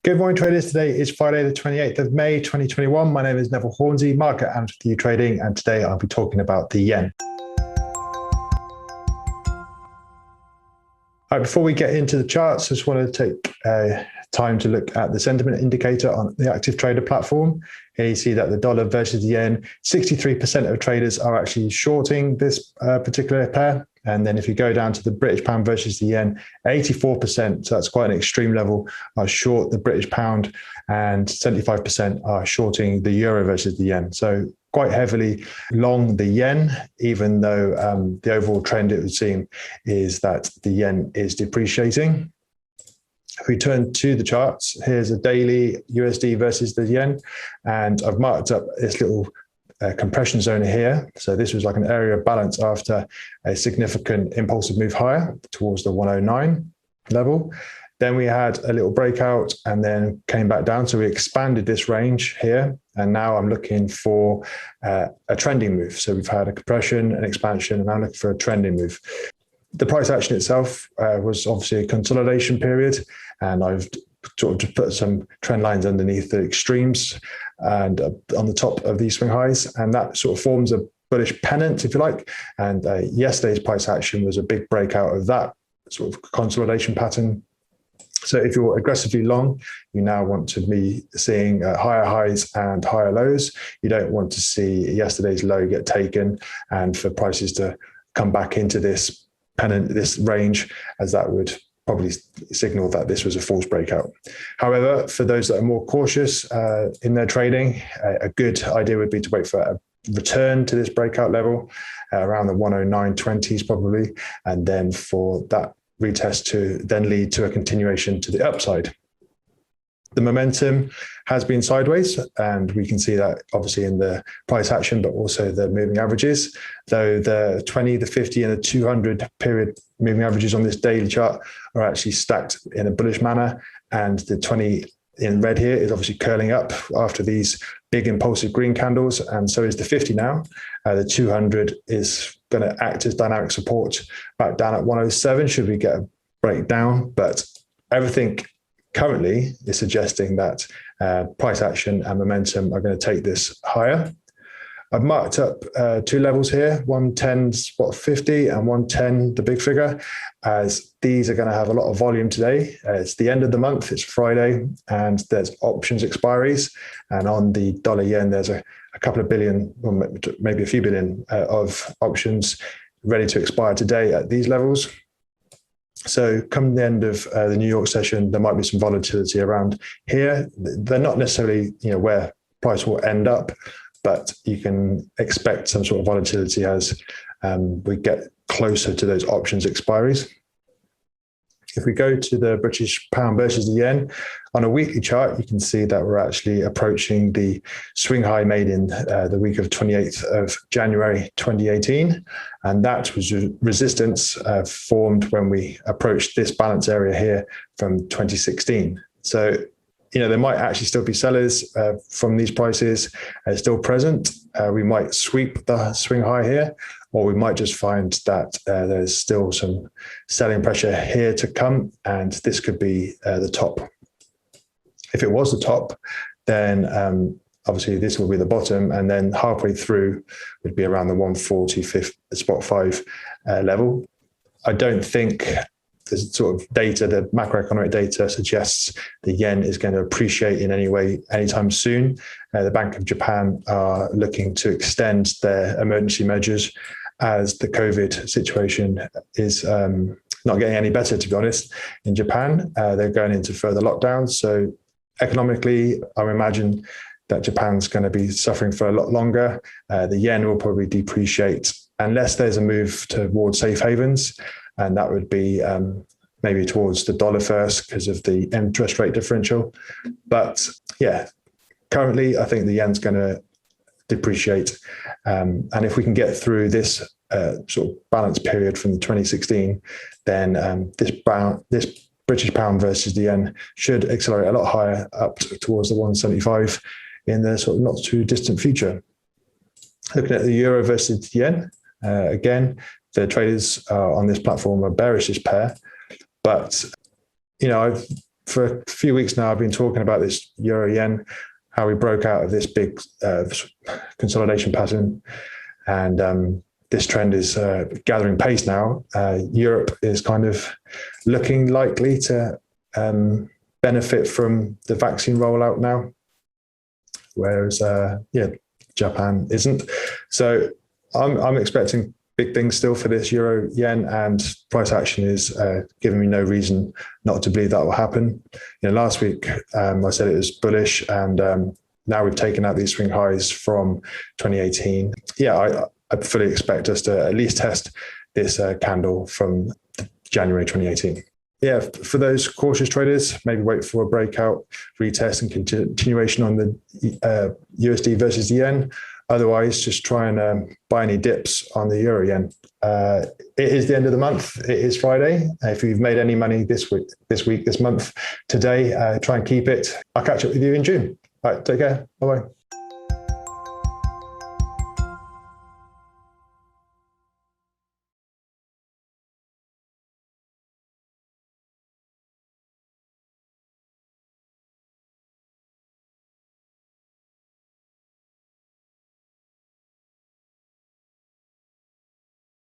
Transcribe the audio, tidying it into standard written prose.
Good morning, traders. Today is Friday, the 28th of May, 2021. My name is Neville Hornsey, market analyst with YouTrading, and today I'll be talking about the yen. All right, before we get into the charts, I just want to take time to look at the sentiment indicator on the active trader platform. Here you see that the dollar versus the yen, 63% of traders are actually shorting this particular pair. And then if you go down to the British pound versus the yen, 84%, so that's quite an extreme level, are short the British pound, and 75% are shorting the euro versus the yen. So quite heavily long the yen, even though the overall trend, it would seem, is that the yen is depreciating. If we turn to the charts, here's a daily USD versus the yen, and I've marked up this little compression zone here. So this was like an area of balance after a significant impulsive move higher towards the 109 level. Then we had a little breakout and then came back down. So we expanded this range here. And now I'm looking for a trending move. So we've had a compression, an expansion, and I'm looking for a trending move. The price action itself was obviously a consolidation period. And I've sort of just put some trend lines underneath the extremes and on the top of these swing highs. And that sort of forms a bullish pennant, if you like. And yesterday's price action was a big breakout of that sort of consolidation pattern. So if you're aggressively long, you now want to be seeing higher highs and higher lows. You don't want to see yesterday's low get taken and for prices to come back into this pennant, this range, as that would probably signal that this was a false breakout. However, for those that are more cautious in their trading, a good idea would be to wait for a return to this breakout level around the 109.20s probably, and then for that retest to then lead to a continuation to the upside. The momentum has been sideways, and we can see that obviously in the price action, but also the moving averages, though the 20, the 50, and the 200 period moving averages on this daily chart are actually stacked in a bullish manner. And the 20 in red here is obviously curling up after these big impulsive green candles, and so is the 50 now. The 200 is going to act as dynamic support back down at 107 should we get a breakdown, but everything currently is suggesting that price action and momentum are going to take this higher. I've marked up two levels here, 110 spot 50 and 110 the big figure, as these are going to have a lot of volume today. It's the end of the month, it's Friday, and there's options expiries. And on the dollar yen, there's a couple of billion, or maybe a few billion of options ready to expire today at these levels. So come the end of the New York session, there might be some volatility around here. They're not necessarily, where price will end up, but you can expect some sort of volatility as we get closer to those options expiries. If we go to the British pound versus the yen, on a weekly chart, you can see that we're actually approaching the swing high made in the week of 28th of January 2018. And that was resistance formed when we approached this balance area here from 2016. So, there might actually still be sellers from these prices still present. We might sweep the swing high here, or we might just find that there's still some selling pressure here to come, and this could be the top. If it was the top, then obviously this will be the bottom, and then halfway through would be around the 140 spot 5 level. I don't think the sort of data, the macroeconomic data suggests the yen is going to appreciate in any way anytime soon. The Bank of Japan are looking to extend their emergency measures as the COVID situation is not getting any better, to be honest. In Japan, they're going into further lockdowns. So economically, I imagine that Japan's going to be suffering for a lot longer. The yen will probably depreciate unless there's a move towards safe havens. And that would be maybe towards the dollar first because of the interest rate differential. But yeah, currently I think the yen's going to depreciate. And if we can get through this sort of balance period from 2016, then this British pound versus the yen should accelerate a lot higher up towards the 175 in the sort of not too distant future. Looking at the euro versus the yen, again, the traders on this platform are bearish this pair, but I've for a few weeks now, I've been talking about this euro yen, how we broke out of this big consolidation pattern. And this trend is gathering pace now. Europe is kind of looking likely to benefit from the vaccine rollout now, whereas Japan isn't. So I'm expecting big things still for this euro yen, and price action is giving me no reason not to believe that will happen. Last week I said it was bullish, and now we've taken out these swing highs from 2018. I fully expect us to at least test this candle from January 2018. For those cautious traders, maybe wait for a breakout, retest, and continuation on the USD versus the yen. Otherwise, just try and buy any dips on the euro yen. It is the end of the month. It is Friday. If you've made any money this month, today, try and keep it. I'll catch up with you in June. All right, take care. Bye-bye.